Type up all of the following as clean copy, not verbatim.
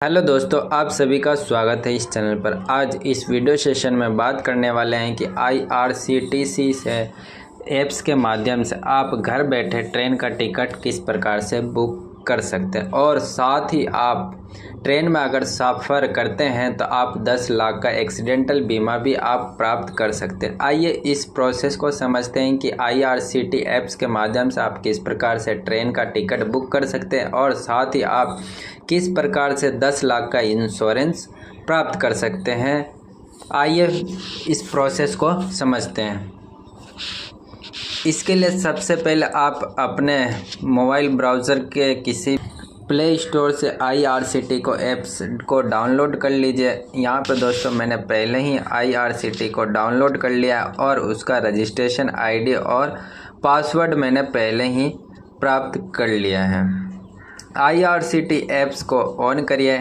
Hello दोस्तों, आप सभी का स्वागत है इस चैनल पर। आज इस वीडियो सेशन में बात करने वाले हैं कि IRCTC से ऐप्स के माध्यम से आप घर बैठे ट्रेन का टिकट किस प्रकार से बुक कर सकते हैं और साथ ही आप ट्रेन में अगर सफ़र करते हैं तो आप 10 लाख का एक्सीडेंटल बीमा भी आप प्राप्त कर सकते हैं। आइए इस प्रोसेस को समझते हैं कि IRCTC ऐप्स के माध्यम से आप किस प्रकार से ट्रेन का टिकट बुक कर सकते हैं और साथ ही आप किस प्रकार से 10 लाख का इंश्योरेंस प्राप्त कर सकते हैं। आइए इस प्रोसेस को समझते हैं। इसके लिए सबसे पहले आप अपने मोबाइल ब्राउज़र के किसी प्ले स्टोर से IRCTC को ऐप्स को डाउनलोड कर लीजिए। यहाँ पे दोस्तों मैंने पहले ही IRCTC को डाउनलोड कर लिया और उसका रजिस्ट्रेशन ID और पासवर्ड मैंने पहले ही प्राप्त कर लिया है। IRCTC ऐप्स को ऑन करिए।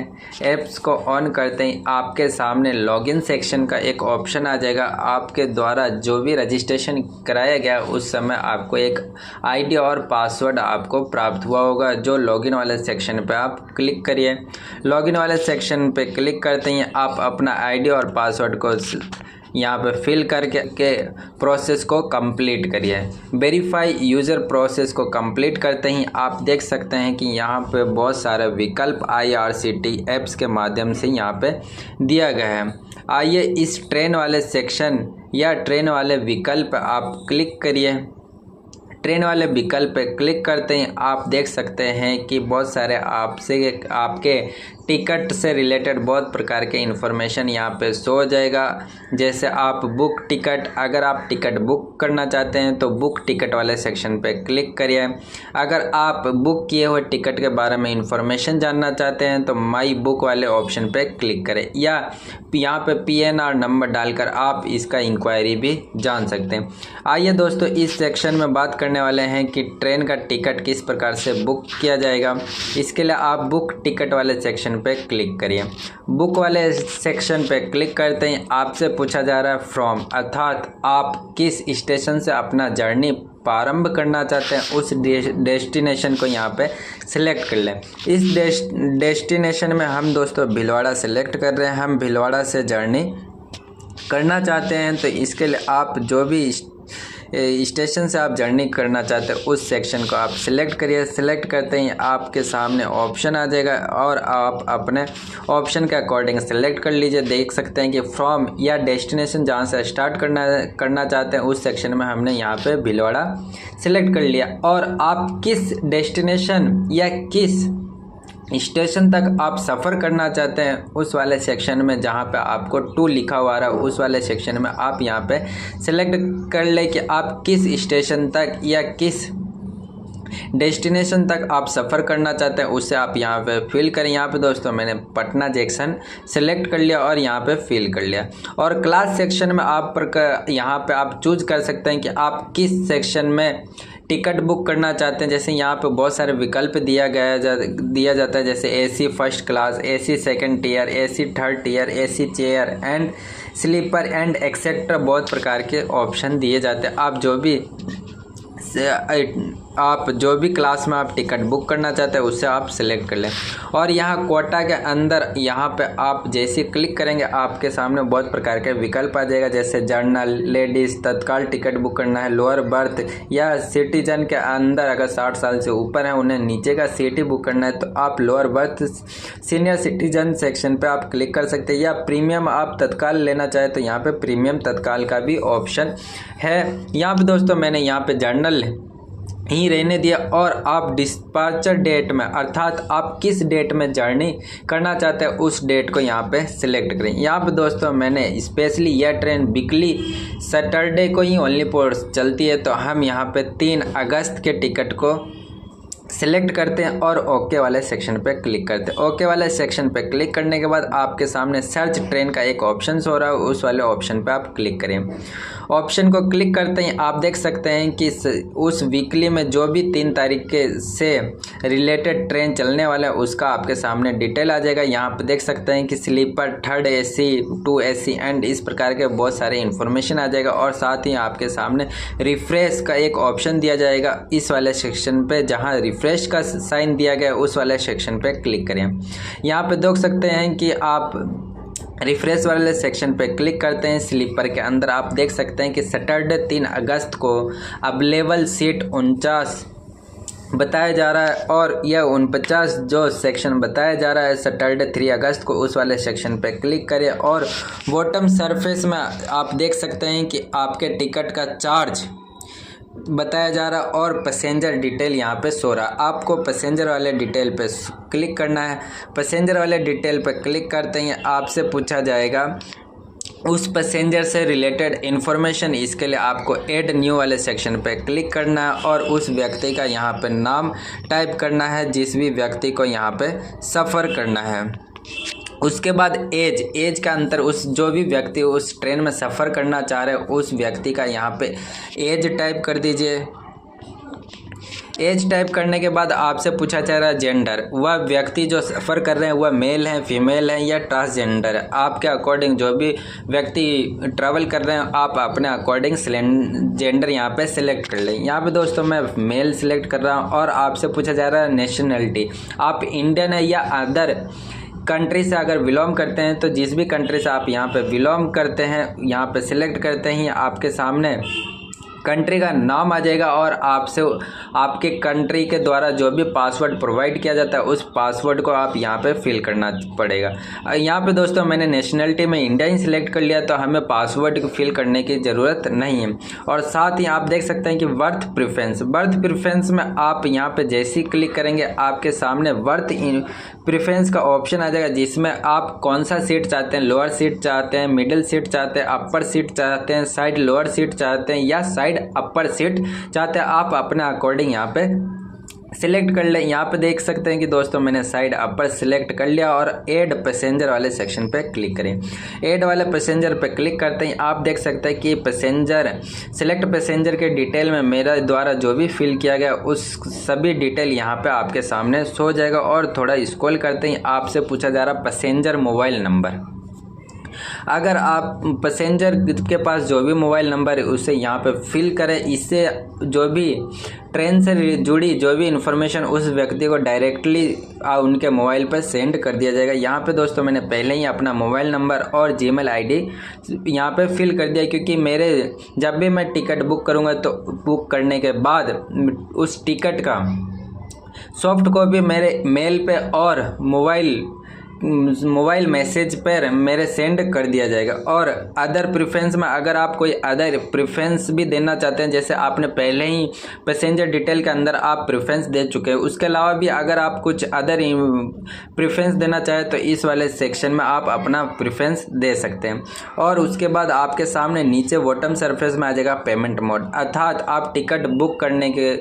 ऐप्स को ऑन करते ही आपके सामने लॉगिन सेक्शन का एक ऑप्शन आ जाएगा। आपके द्वारा जो भी रजिस्ट्रेशन कराया गया उस समय आपको एक ID और पासवर्ड आपको प्राप्त हुआ होगा, जो लॉगिन वाले सेक्शन पे आप क्लिक करिए। लॉगिन वाले सेक्शन पे क्लिक करते ही आप अपना ID और पासवर्ड को यहाँ पे फिल करके प्रोसेस को कंप्लीट करिए। वेरीफाई यूज़र प्रोसेस को कंप्लीट करते ही आप देख सकते हैं कि यहाँ पे बहुत सारे विकल्प IRCTC ऐप्स के माध्यम से यहाँ पे दिया गया है। आइए इस ट्रेन वाले सेक्शन या ट्रेन वाले विकल्प आप क्लिक करिए। ट्रेन वाले विकल्प पे क्लिक करते ही आप देख सकते हैं कि बहुत सारे आपके टिकट से रिलेटेड बहुत प्रकार के इन्फॉर्मेशन यहाँ पे शो हो जाएगा। जैसे आप बुक टिकट, अगर आप टिकट बुक करना चाहते हैं तो बुक टिकट वाले सेक्शन पे क्लिक करिए। अगर आप बुक किए हुए टिकट के बारे में इन्फॉर्मेशन जानना चाहते हैं तो माई बुक वाले ऑप्शन पे क्लिक करें, या यहाँ पे PNR नंबर डालकर आप इसका इंक्वायरी भी जान सकते हैं। आइए दोस्तों इस सेक्शन में बात करने वाले हैं कि ट्रेन का टिकट किस प्रकार से बुक किया जाएगा। इसके लिए आप बुक टिकट वाले सेक्शन पे क्लिक करिए। बुक वाले सेक्शन पे क्लिक करते ही आपसे पूछा जा रहा है फ्रॉम, अर्थात आप किस स्टेशन से अपना जर्नी प्रारंभ करना चाहते हैं उस डेस्टिनेशन को यहाँ पे सिलेक्ट कर लें। इस डेस्टिनेशन में हम दोस्तों भीलवाड़ा सिलेक्ट कर रहे हैं। हम भीलवाड़ा से जर्नी करना चाहते हैं तो इसके लिए आप जो भी स्टेशन से आप जर्नी करना चाहते हैं उस सेक्शन को आप सिलेक्ट करिए। सिलेक्ट करते ही आपके सामने ऑप्शन आ जाएगा और आप अपने ऑप्शन के अकॉर्डिंग सिलेक्ट कर लीजिए। देख सकते हैं कि फ्रॉम या डेस्टिनेशन जहां से स्टार्ट करना चाहते हैं उस सेक्शन में हमने यहाँ पे भीलवाड़ा सिलेक्ट कर लिया। और आप किस डेस्टिनेशन या किस स्टेशन तक आप सफ़र करना चाहते हैं उस वाले सेक्शन में जहाँ पे आपको 2 लिखा हुआ रहा है उस वाले सेक्शन में आप यहाँ पे सिलेक्ट कर ले कि आप किस स्टेशन तक या किस डेस्टिनेशन तक आप सफ़र करना चाहते हैं, उससे आप यहाँ पे फिल करें। यहाँ पे दोस्तों मैंने पटना जंक्शन सेलेक्ट कर लिया और यहाँ पे फिल कर लिया। और क्लास सेक्शन में यहाँ पे आप चूज कर सकते हैं कि आप किस सेक्शन में टिकट बुक करना चाहते हैं। जैसे यहाँ पे बहुत सारे विकल्प दिया जाता है, जैसे AC first class, AC second tier, AC third tier, AC chair and sleeper and etcetera, बहुत प्रकार के ऑप्शन दिए जाते हैं। आप जो भी क्लास में आप टिकट बुक करना चाहते हैं उससे आप सिलेक्ट कर लें। और यहाँ कोटा के अंदर यहाँ पे आप जैसे क्लिक करेंगे आपके सामने बहुत प्रकार के विकल्प आ जाएगा, जैसे जनरल, लेडीज़, तत्काल टिकट बुक करना है, लोअर बर्थ या सिटीजन के अंदर अगर 60 साल से ऊपर है उन्हें नीचे का सीट बुक करना है तो आप lower berth senior citizen section पे आप क्लिक कर सकते हैं। या प्रीमियम आप तत्काल लेना चाहे तो यहाँ पे प्रीमियम तत्काल का भी ऑप्शन है। यहाँ पे दोस्तों मैंने यहाँ पे जनरल ही रहने दिया। और आप डिस्पार्चर डेट में, अर्थात आप किस डेट में जर्नी करना चाहते हैं उस डेट को यहाँ पे सिलेक्ट करें। यहाँ पे दोस्तों मैंने स्पेशली यह ट्रेन वीकली सैटरडे को ही ओनली पर चलती है तो हम यहाँ पे 3 अगस्त के टिकट को सिलेक्ट करते हैं और ओके वाले सेक्शन पे क्लिक करते हैं। ओके वाले सेक्शन पे क्लिक करने के बाद आपके सामने सर्च ट्रेन का एक ऑप्शन हो रहा है, उस वाले ऑप्शन पे आप क्लिक करें। ऑप्शन को क्लिक करते ही आप देख सकते हैं कि उस वीकली में जो भी 3 तारीख से रिलेटेड ट्रेन चलने वाला है उसका आपके सामने डिटेल आ जाएगा। यहाँ पे देख सकते हैं कि sleeper, third AC, 2 AC and इस प्रकार के बहुत सारे इन्फॉर्मेशन आ जाएगा। और साथ ही आपके सामने रिफ्रेश का एक ऑप्शन दिया जाएगा इस वाले सेक्शन पे, जहाँ रिफ्रेश का साइन दिया गया उस वाले सेक्शन पे क्लिक करें। यहाँ पे देख सकते हैं कि आप रिफ्रेश वाले सेक्शन पे क्लिक करते हैं। स्लीपर के अंदर आप देख सकते हैं कि सैटरडे 3 अगस्त को अवेलेबल सीट 49 बताया जा रहा है और यह 49 जो सेक्शन बताया जा रहा है सैटरडे 3 अगस्त को उस वाले सेक्शन पे क्लिक करें और बॉटम सरफेस में आप देख सकते हैं कि आपके टिकट का चार्ज बताया जा रहा और पैसेंजर डिटेल यहाँ पे सो रहा। आपको पैसेंजर वाले डिटेल पे क्लिक करना है। पैसेंजर वाले डिटेल पे क्लिक करते ही आपसे पूछा जाएगा उस पैसेंजर से रिलेटेड इन्फॉर्मेशन। इसके लिए आपको ऐड न्यू वाले सेक्शन पे क्लिक करना है और उस व्यक्ति का यहाँ पे नाम टाइप करना है जिस भी व्यक्ति को यहाँ पे सफ़र करना है। उसके बाद एज का अंतर, उस जो भी व्यक्ति उस ट्रेन में सफ़र करना चाह रहे उस व्यक्ति का यहाँ पे एज टाइप कर दीजिए। एज टाइप करने के बाद आपसे पूछा जा रहा है जेंडर, वह व्यक्ति जो सफ़र कर रहे हैं वह मेल हैं, फीमेल हैं या ट्रांसजेंडर है। आपके अकॉर्डिंग जो भी व्यक्ति ट्रैवल कर रहे हैं आप अपने अकॉर्डिंग जेंडर यहाँ पे सिलेक्ट कर लें। यहाँ पे दोस्तों मैं मेल सिलेक्ट कर रहा हूँ और आपसे पूछा जा रहा है नेशनलिटी, आप इंडियन है या अदर कंट्री से अगर बिलोंग करते हैं तो जिस भी कंट्री से आप यहाँ पे बिलोंग करते हैं यहाँ पे सिलेक्ट करते हैं आपके सामने कंट्री का नाम आ जाएगा और आपसे आपके कंट्री के द्वारा जो भी पासवर्ड प्रोवाइड किया जाता है उस पासवर्ड को आप यहाँ पे फिल करना पड़ेगा। यहाँ पे दोस्तों मैंने नेशनलिटी में इंडिया ही सिलेक्ट कर लिया तो हमें पासवर्ड को फिल करने की ज़रूरत नहीं है। और साथ ही आप देख सकते हैं कि बर्थ प्रेफरेंस में आप यहाँ पे जैसे ही क्लिक करेंगे आपके सामने बर्थ प्रेफरेंस का ऑप्शन आ जाएगा जिसमें आप कौन सा सीट चाहते हैं, लोअर सीट चाहते हैं, मिडिल सीट चाहते हैं, अपर सीट चाहते हैं, साइड लोअर सीट चाहते हैं या साइड अपर सीट चाहते हैं। आप अपने अकॉर्डिंग यहाँ पे सिलेक्ट कर ले। यहाँ पे देख सकते हैं कि दोस्तों मैंने साइड अपर सिलेक्ट कर लिया और ऐड पैसेंजर वाले सेक्शन पे क्लिक करें। ऐड वाले पैसेंजर पे क्लिक करते ही आप देख सकते हैं कि पैसेंजर सिलेक्ट पैसेंजर के डिटेल में मेरा द्वारा जो भी फिल किया गया उस सभी डिटेल यहाँ पे आपके सामने शो जाएगा। और थोड़ा स्क्रॉल करते ही आपसे पूछा जा रहा पैसेंजर मोबाइल नंबर। अगर आप पैसेंजर के पास जो भी मोबाइल नंबर है उसे यहाँ पे फिल करें। इससे जो भी ट्रेन से जुड़ी जो भी इन्फॉर्मेशन उस व्यक्ति को डायरेक्टली उनके मोबाइल पर सेंड कर दिया जाएगा। यहाँ पे दोस्तों मैंने पहले ही अपना मोबाइल नंबर और जीमेल आईडी यहाँ पे फिल कर दिया क्योंकि मेरे जब भी मैं टिकट बुक करूँगा तो बुक करने के बाद उस टिकट का सॉफ्ट कॉपी मेरे मेल पे और मोबाइल मैसेज पर मेरे सेंड कर दिया जाएगा। और अदर प्रेफरेंस में अगर आप कोई अदर प्रेफरेंस भी देना चाहते हैं जैसे आपने पहले ही पैसेंजर डिटेल के अंदर आप प्रेफरेंस दे चुके हैं, उसके अलावा भी अगर आप कुछ अदर प्रेफरेंस देना चाहें तो इस वाले सेक्शन में आप अपना प्रेफरेंस दे सकते हैं। और उसके बाद आपके सामने नीचे बॉटम सरफेस में आ जाएगा पेमेंट मोड, अर्थात आप टिकट बुक करने के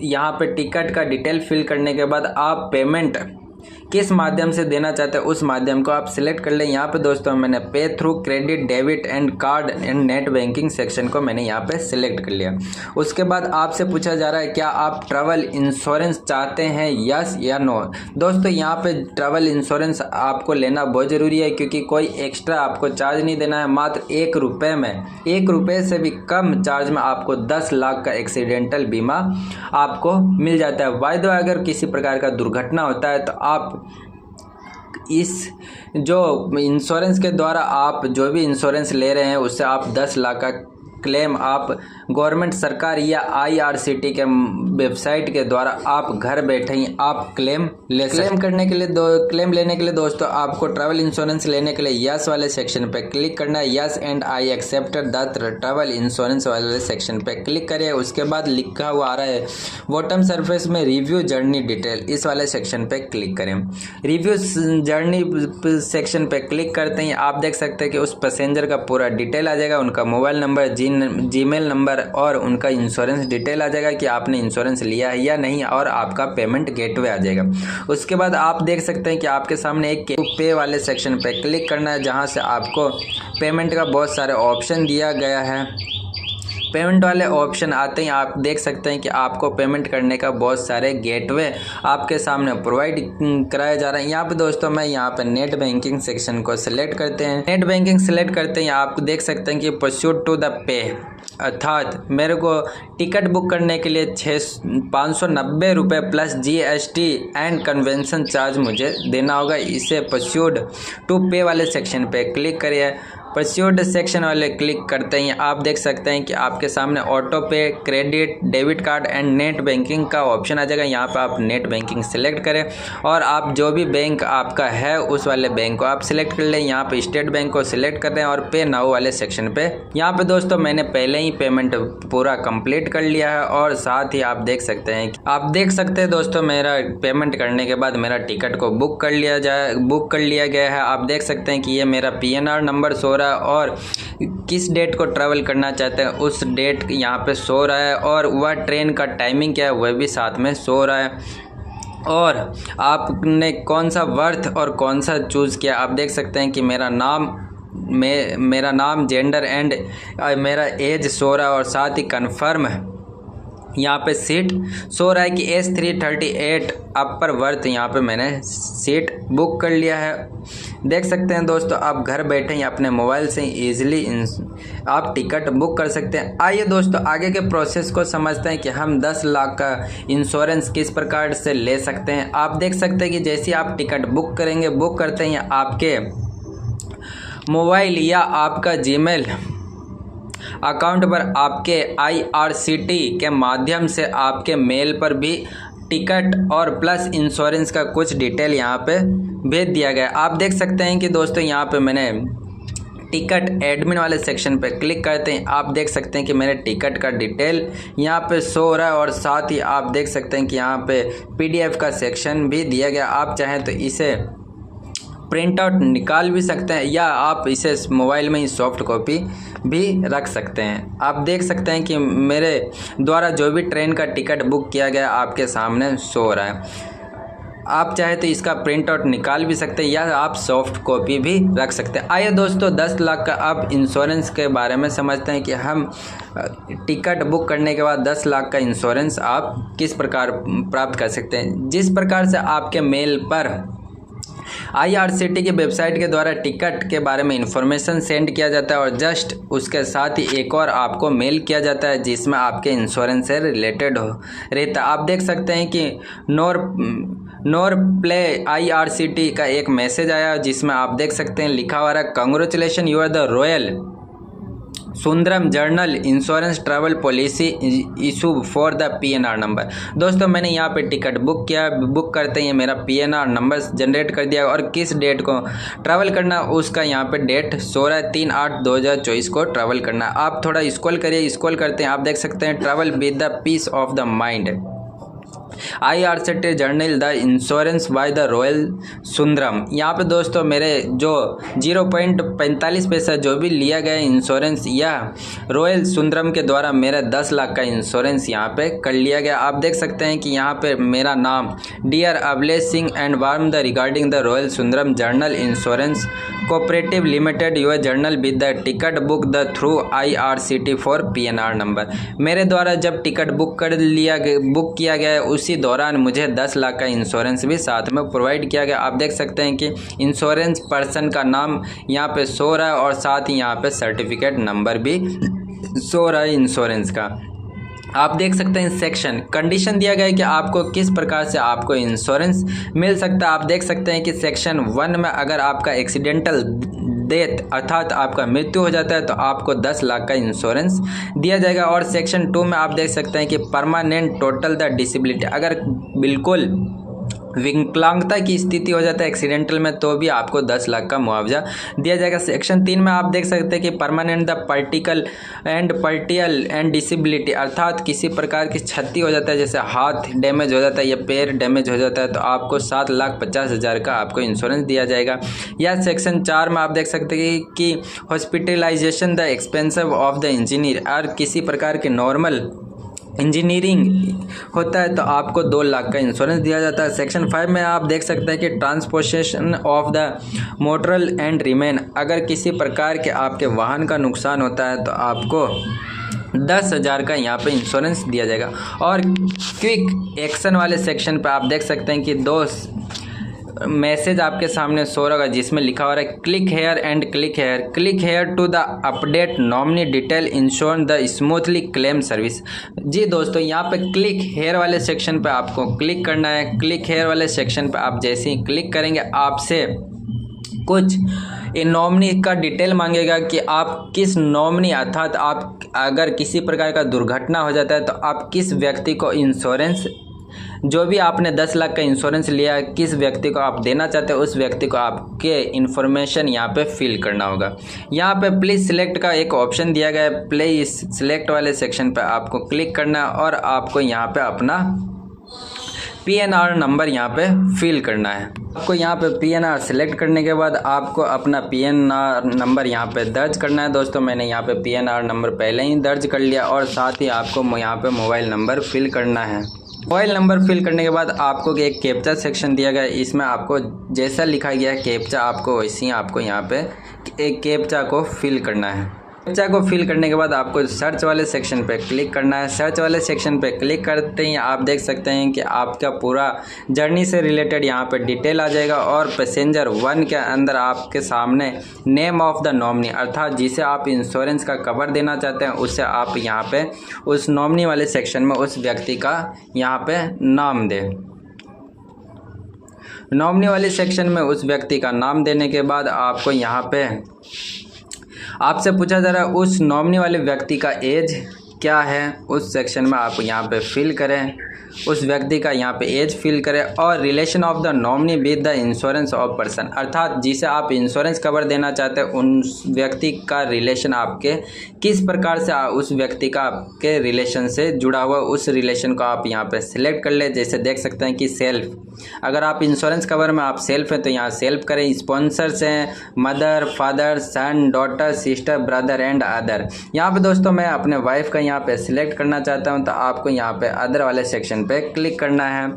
यहाँ पे टिकट का डिटेल फिल करने के बाद आप पेमेंट किस माध्यम से देना चाहते हैं उस माध्यम को आप सिलेक्ट कर लें। यहाँ पे दोस्तों मैंने पे through credit, debit and card and net banking section को मैंने यहाँ पे सिलेक्ट कर लिया। उसके बाद आपसे पूछा जा रहा है क्या आप ट्रैवल इंश्योरेंस चाहते हैं, यस या नो। दोस्तों यहाँ पे ट्रैवल इंश्योरेंस आपको लेना बहुत ज़रूरी है क्योंकि कोई एक्स्ट्रा आपको चार्ज नहीं देना है। मात्र ₹1 से भी कम चार्ज में आपको 10 लाख का एक्सीडेंटल बीमा आपको मिल जाता है। बाय द वे अगर किसी प्रकार का दुर्घटना होता है तो आप इस जो इंश्योरेंस के द्वारा आप जो भी इंश्योरेंस ले रहे हैं उससे आप 10 लाख का क्लेम आप गवर्नमेंट सरकार या IRCTC के वेबसाइट के द्वारा आप घर बैठे ही आप क्लेम लेने के लिए दोस्तों आपको ट्रैवल इंश्योरेंस लेने के लिए यस वाले सेक्शन पे क्लिक करना है। Yes and I accepted the travel insurance वाले सेक्शन पे क्लिक करिए। उसके बाद लिखा हुआ आ रहा है बॉटम सरफेस में रिव्यू जर्नी डिटेल, इस वाले सेक्शन पे क्लिक करें। रिव्यू जर्नी सेक्शन पे क्लिक करते ही आप देख सकते हैं कि उस पैसेंजर का पूरा डिटेल आ जाएगा, उनका मोबाइल नंबर, जीमेल नंबर और उनका इंश्योरेंस डिटेल आ जाएगा कि आपने इंश्योरेंस लिया है या नहीं और आपका पेमेंट गेटवे आ जाएगा। उसके बाद आप देख सकते हैं कि आपके सामने एक पे वाले सेक्शन पे क्लिक करना है जहां से आपको पेमेंट का बहुत सारे ऑप्शन दिया गया है। पेमेंट वाले ऑप्शन आते ही आप देख सकते हैं कि आपको पेमेंट करने का बहुत सारे गेटवे आपके सामने प्रोवाइड कराया जा रहा है। यहाँ पे दोस्तों मैं यहाँ पे नेट बैंकिंग सेक्शन को सिलेक्ट करते हैं। नेट बैंकिंग सिलेक्ट करते हैं आप देख सकते हैं कि प्रोसीड टू द पे, अर्थात मेरे को टिकट बुक करने के लिए 590 रुपये plus GST and convention charge मुझे देना होगा। इसे प्रोसीड टू पे वाले सेक्शन पे क्लिक करिए। प्रोसीड सेक्शन वाले क्लिक करते ही आप देख सकते हैं कि आपके सामने ऑटो पे, credit, debit card and net banking का ऑप्शन आ जाएगा। यहाँ पे आप नेट बैंकिंग सिलेक्ट करें और आप जो भी बैंक आपका है उस वाले बैंक को आप सिलेक्ट कर लें। यहाँ पे स्टेट बैंक को सिलेक्ट कर दें और पे नाउ वाले सेक्शन पे। यहाँ पे दोस्तों मैंने पहले ही पेमेंट पूरा कंप्लीट कर लिया है और साथ ही आप देख सकते हैं दोस्तों मेरा पेमेंट करने के बाद मेरा टिकट को बुक कर लिया गया है। आप देख सकते हैं कि ये मेरा PNR नंबर सो और किस डेट को ट्रैवल करना चाहते हैं उस डेट यहाँ पे शो रहा है और वह ट्रेन का टाइमिंग क्या है वह भी साथ में शो रहा है और आपने कौन सा वर्थ और कौन सा चूज़ किया। आप देख सकते हैं कि मेरा नाम, जेंडर एंड मेरा एज शो रहा है और साथ ही कन्फर्म यहाँ पे सीट शो रहा है कि S338 अपर वर्थ। यहाँ पे मैंने सीट बुक कर लिया है। देख सकते हैं दोस्तों आप घर बैठे ही अपने मोबाइल से ईजिली आप टिकट बुक कर सकते हैं। आइए दोस्तों आगे के प्रोसेस को समझते हैं कि हम 10 लाख का इंश्योरेंस किस प्रकार से ले सकते हैं। आप देख सकते हैं कि जैसे आप टिकट बुक करते हैं आपके मोबाइल या आपका जीमेल अकाउंट पर आपके IRCT के माध्यम से आपके मेल पर भी टिकट और प्लस इंश्योरेंस का कुछ डिटेल यहाँ पे भेज दिया गया। आप देख सकते हैं कि दोस्तों यहाँ पे मैंने टिकट एडमिन वाले सेक्शन पे क्लिक करते हैं। आप देख सकते हैं कि मेरे टिकट का डिटेल यहाँ पे शो हो रहा है और साथ ही आप देख सकते हैं कि यहाँ पे PDF का सेक्शन भी दिया गया। आप चाहें तो इसे प्रिंट आउट निकाल भी सकते हैं या आप इसे मोबाइल में ही सॉफ्ट कॉपी भी रख सकते हैं। आप देख सकते हैं कि मेरे द्वारा जो भी ट्रेन का टिकट बुक किया गया आपके सामने शो हो रहा है। आप चाहे तो इसका प्रिंट आउट निकाल भी सकते हैं या आप सॉफ्ट कॉपी भी रख सकते हैं। आइए दोस्तों 10 लाख का अब इंश्योरेंस के बारे में समझते हैं कि हम टिकट बुक करने के बाद 10 लाख का इंश्योरेंस आप किस प्रकार प्राप्त कर सकते हैं। जिस प्रकार से आपके मेल पर IRCT की वेबसाइट के द्वारा टिकट के बारे में इंफॉर्मेशन सेंड किया जाता है और जस्ट उसके साथ ही एक और आपको मेल किया जाता है जिसमें आपके इंश्योरेंस से रिलेटेड रहता है। आप देख सकते हैं कि नोर प्ले IRCT का एक मैसेज आया जिसमें आप देख सकते हैं लिखा हुआ है congratulation you are the Royal Sundaram general insurance travel policy issue for the PNR number. दोस्तों मैंने यहाँ पे टिकट बुक करते ही मेरा PNR नंबर जनरेट कर दिया और किस डेट को ट्रैवल करना उसका यहाँ पे डेट 16/3/2024 को ट्रैवल करना। आप थोड़ा स्क्रॉल करते हैं। आप देख सकते हैं travel with the peace of the mind IRCT general the insurance by the Royal Sundaram. यहाँ पे दोस्तों मेरे जो 0.45 पैसा जो भी लिया गया इंश्योरेंस या रॉयल सुंदरम के द्वारा मेरा 10 लाख का इंश्योरेंस यहाँ पे कर लिया गया। आप देख सकते हैं कि यहाँ पे मेरा नाम डियर अभिलेख Singh and warm the regarding the Royal Sundaram general insurance cooperative limited your journal with the ticket book the through IRCT for PNR number. मेरे द्वारा जब टिकट बुक किया गया उसी दौरान मुझे 10 लाख का इंश्योरेंस भी साथ में प्रोवाइड किया गया। आप देख सकते हैं कि इंश्योरेंस पर्सन का नाम यहाँ पे शो रहा है और साथ ही यहाँ पे सर्टिफिकेट नंबर भी शो रहा है इंश्योरेंस का। आप देख सकते हैं सेक्शन कंडीशन दिया गया है कि आपको किस प्रकार से आपको इंश्योरेंस मिल सकता है। आप देख सकते हैं कि सेक्शन 1 में अगर आपका एक्सीडेंटल डेथ अर्थात आपका मृत्यु हो जाता है तो आपको 10 लाख का इंश्योरेंस दिया जाएगा। और सेक्शन 2 में आप देख सकते हैं कि परमानेंट टोटल द डिसेबिलिटी अगर बिल्कुल विकलांगता की स्थिति हो जाता है एक्सीडेंटल में तो भी आपको 10 लाख का मुआवजा दिया जाएगा। सेक्शन 3 में आप देख सकते हैं कि permanent the particle and disability अर्थात किसी प्रकार की क्षति हो जाता है जैसे हाथ डैमेज हो जाता है या पैर डैमेज हो जाता है तो आपको 7,50,000 का आपको इंश्योरेंस दिया जाएगा। या सेक्शन 4 में आप देख सकते हैं कि hospitalisation the expensive of the engineer और किसी प्रकार के नॉर्मल इंजीनियरिंग होता है तो आपको 2 लाख का इंश्योरेंस दिया जाता है। सेक्शन 5 में आप देख सकते हैं कि ट्रांसपोर्टेशन ऑफ द मोटरल एंड रिमेन अगर किसी प्रकार के आपके वाहन का नुकसान होता है तो आपको 10,000 का यहाँ पे इंश्योरेंस दिया जाएगा। और क्विक एक्शन वाले सेक्शन पे आप देख सकते हैं कि 2 मैसेज आपके सामने शो होगा जिसमें लिखा हो रहा है click here and click here to the update nominee detail ensure the smoothly claim service. जी दोस्तों, यहाँ पे क्लिक हेयर वाले सेक्शन पे आपको क्लिक करना है। क्लिक हेयर वाले सेक्शन पे आप जैसे ही क्लिक करेंगे आपसे कुछ नॉमिनी का डिटेल मांगेगा कि आप किस नॉमिनी, अर्थात आप अगर किसी प्रकार का दुर्घटना हो जाता है तो आप किस व्यक्ति को इंश्योरेंस, जो भी आपने 10 लाख का इंश्योरेंस लिया है, किस व्यक्ति को आप देना चाहते हैं उस व्यक्ति को आपके इन्फॉर्मेशन यहाँ पे फिल करना होगा। यहाँ पे प्लीज़ सिलेक्ट का एक ऑप्शन दिया गया है, प्लीज सिलेक्ट वाले सेक्शन पे आपको क्लिक करना है और आपको यहाँ पे अपना PNR नंबर यहाँ पे फिल करना है। आपको यहाँ पे PNR सिलेक्ट करने के बाद आपको अपना PNR नंबर यहाँ पे दर्ज करना है। दोस्तों मैंने यहाँ पे PNR नंबर पहले ही दर्ज कर लिया और साथ ही आपको यहाँ पे मोबाइल नंबर फिल करना है। मोबाइल नंबर फिल करने के बाद आपको एक कैप्चा सेक्शन दिया गया है, इसमें आपको जैसा लिखा गया है कैप्चा आपको वैसे ही आपको यहाँ पे एक कैप्चा को फिल करना है। कैप्चा को फिल करने के बाद आपको सर्च वाले सेक्शन पे क्लिक करना है। सर्च वाले सेक्शन पे क्लिक करते ही आप देख सकते हैं कि आपका पूरा जर्नी से रिलेटेड यहाँ पे डिटेल आ जाएगा और पैसेंजर 1 के अंदर आपके सामने नेम ऑफ द नॉमिनी, अर्थात जिसे आप इंश्योरेंस का कवर देना चाहते हैं उससे आप यहाँ पे उस नॉमिनी वाले सेक्शन में उस व्यक्ति का यहाँ पे नाम दें। नॉमिनी वाले सेक्शन में उस व्यक्ति का नाम देने के बाद आपको यहाँ पे आपसे पूछा जा रहा है उस नॉमिनी वाले व्यक्ति का एज क्या है, उस सेक्शन में आप यहाँ पे फिल करें, उस व्यक्ति का यहाँ पे एज फिल करें और relation of the nominee with the insurance of person, अर्थात जिसे आप इंश्योरेंस कवर देना चाहते हैं उन व्यक्ति का रिलेशन आपके किस प्रकार से उस व्यक्ति का आपके रिलेशन से जुड़ा हुआ, उस रिलेशन को आप यहाँ पे सिलेक्ट कर ले। जैसे देख सकते हैं कि सेल्फ, अगर आप इंश्योरेंस कवर में आप सेल्फ हैं तो यहाँ सेल्फ करें। स्पॉन्सर्स हैं mother, father, son, daughter, sister, brother and other. यहाँ पे दोस्तों मैं अपने वाइफ का यहाँ पे सिलेक्ट करना चाहता हूँ तो आपको यहाँ पे अदर वाले सेक्शन पे क्लिक करना है।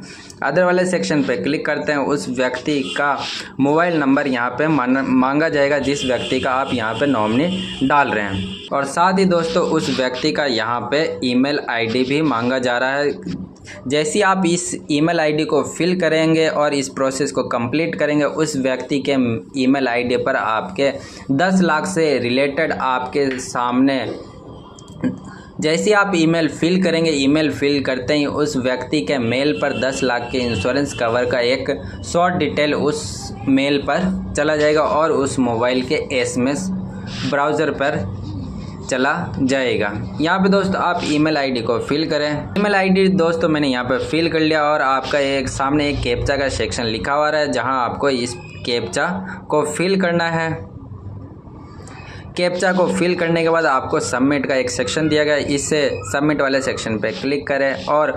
अदर वाले सेक्शन पे क्लिक करते हैं उस व्यक्ति का मोबाइल नंबर यहाँ पे मांगा जाएगा जिस व्यक्ति का आप यहाँ पे नॉमिनी डाल रहे हैं और साथ ही दोस्तों उस व्यक्ति का यहाँ पे ईमेल आईडी भी मांगा जा रहा है। जैसे आप इस ईमेल आईडी को फिल करेंगे और इस प्रोसेस को कंप्लीट करेंगे उस व्यक्ति के ईमेल आईडी पर आपके 10 लाख से रिलेटेड आपके सामने जैसे आप ईमेल फिल करेंगे, ईमेल फिल करते ही उस व्यक्ति के मेल पर 10 लाख के इंश्योरेंस कवर का एक शॉर्ट डिटेल उस मेल पर चला जाएगा और उस मोबाइल के SMS ब्राउज़र पर चला जाएगा। यहाँ पे दोस्तों आप ईमेल आईडी को फिल करें। ईमेल आईडी दोस्तों मैंने यहाँ पे फिल कर लिया और आपका एक सामने एक कैप्चा का सेक्शन लिखा हुआ है जहाँ आपको इस कैप्चा को फिल करना है। कैप्चा को फिल करने के बाद आपको सबमिट का एक सेक्शन दिया गया है, इससे सबमिट वाले सेक्शन पे क्लिक करें और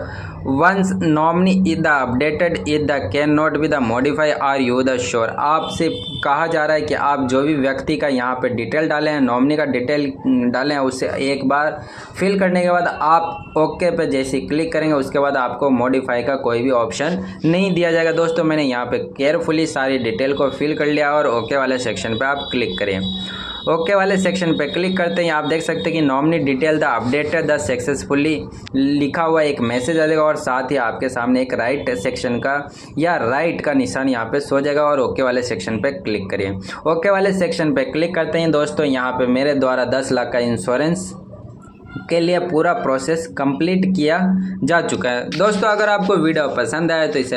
once nominee is the updated is the can not be the modify are you the sure. आपसे कहा जा रहा है कि आप जो भी व्यक्ति का यहाँ पे डिटेल डालें हैं, नॉमिनी का डिटेल डालें हैं, उससे एक बार फिल करने के बाद आप ओके पे जैसे क्लिक करेंगे उसके बाद आपको मॉडिफाई का कोई भी ऑप्शन नहीं दिया जाएगा। दोस्तों मैंने यहाँ पे केयरफुली सारी डिटेल को फिल कर लिया और ओके वाले सेक्शन पे आप क्लिक करें। ओके वाले सेक्शन पे क्लिक करते हैं आप देख सकते हैं कि nominee detail the updated the successfully लिखा हुआ एक मैसेज आ जाएगा और साथ ही आपके सामने एक राइट सेक्शन का या राइट का निशान यहाँ पे सो जाएगा और ओके वाले सेक्शन पे क्लिक करिए। ओके वाले सेक्शन पे क्लिक करते हैं दोस्तों यहाँ पे मेरे द्वारा 10 लाख का इंश्योरेंस के लिए पूरा प्रोसेस कंप्लीट किया जा चुका है। दोस्तों अगर आपको वीडियो पसंद आए तो इसे